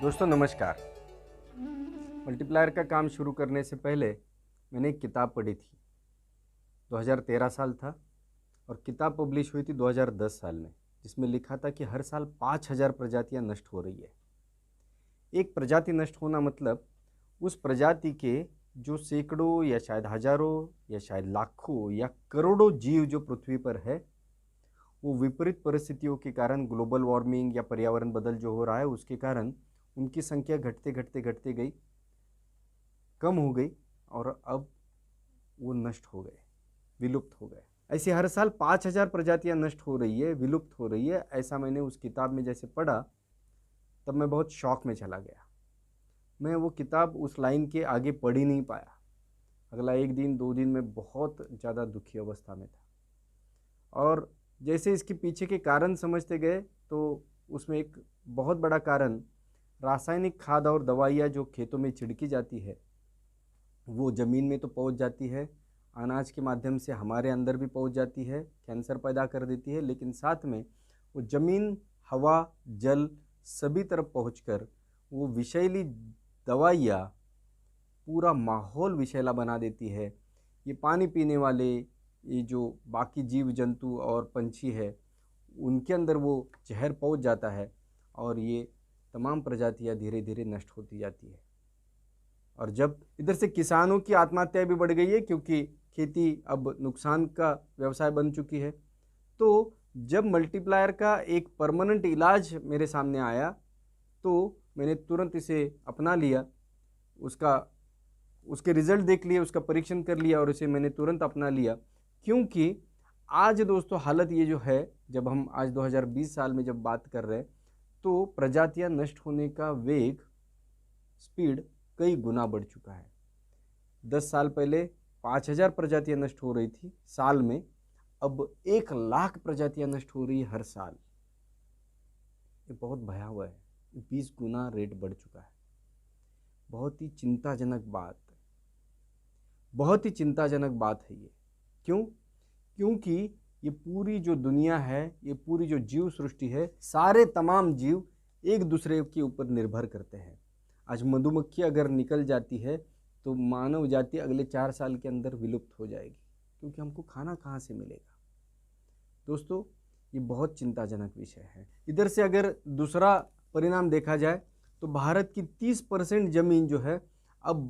दोस्तों नमस्कार। मल्टीप्लायर का काम शुरू करने से पहले मैंने एक किताब पढ़ी थी। 2013 साल था और किताब पब्लिश हुई थी 2010 साल में, जिसमें लिखा था कि हर साल 5000 प्रजातियां नष्ट हो रही है। एक प्रजाति नष्ट होना मतलब उस प्रजाति के जो सैकड़ों या शायद हजारों या शायद लाखों या करोड़ों जीव जो पृथ्वी पर है, वो विपरीत परिस्थितियों के कारण, ग्लोबल वार्मिंग या पर्यावरण बदल जो हो रहा है उसके कारण उनकी संख्या घटते घटते घटते गई, कम हो गई और अब वो नष्ट हो गए, विलुप्त हो गए। ऐसे हर साल 5000 प्रजातियां नष्ट हो रही है, विलुप्त हो रही है। ऐसा मैंने उस किताब में जैसे पढ़ा तब मैं बहुत शौक में चला गया। मैं वो किताब उस लाइन के आगे पढ़ ही नहीं पाया। अगला एक दिन 2 दिन में बहुत ज़्यादा दुखी अवस्था में था। और जैसे इसके पीछे के कारण समझते गए तो उसमें एक बहुत बड़ा कारण रासायनिक खाद और दवाइयाँ जो खेतों में छिड़की जाती है वो ज़मीन में तो पहुंच जाती है, अनाज के माध्यम से हमारे अंदर भी पहुंच जाती है, कैंसर पैदा कर देती है, लेकिन साथ में वो ज़मीन, हवा, जल सभी तरफ पहुंचकर वो विषैली दवाइयाँ पूरा माहौल विषैला बना देती है। ये पानी पीने वाले ये जो बाकी जीव जंतु और पंछी है उनके अंदर वो जहर पहुंच जाता है और ये तमाम प्रजातियां धीरे धीरे नष्ट होती जाती है। और जब इधर से किसानों की आत्महत्या भी बढ़ गई है क्योंकि खेती अब नुकसान का व्यवसाय बन चुकी है। तो जब मल्टीप्लायर का एक परमानेंट इलाज मेरे सामने आया तो मैंने तुरंत इसे अपना लिया, उसके रिजल्ट देख लिए, उसका परीक्षण कर लिया और इसे मैंने तुरंत अपना लिया। क्योंकि आज दोस्तों हालत ये जो है, जब हम आज 2020 साल में जब बात कर रहे हैं तो प्रजातियां नष्ट होने का वेग, स्पीड कई गुना बढ़ चुका है। 10 साल पहले 5000 प्रजातियां नष्ट हो रही थी साल में, अब 1 लाख प्रजातियां नष्ट हो रही है हर साल। ये बहुत भयावह है, 20 गुना रेट बढ़ चुका है। बहुत ही चिंताजनक बात, बहुत ही चिंताजनक बात है ये। क्यों? क्योंकि ये पूरी जो दुनिया है, ये पूरी जो जीव सृष्टि है, सारे तमाम जीव एक दूसरे के ऊपर निर्भर करते हैं। आज मधुमक्खी अगर निकल जाती है तो मानव जाति अगले 4 साल के अंदर विलुप्त हो जाएगी, क्योंकि हमको खाना कहाँ से मिलेगा। दोस्तों ये बहुत चिंताजनक विषय है। इधर से अगर दूसरा परिणाम देखा जाए तो भारत की 30% जमीन जो है अब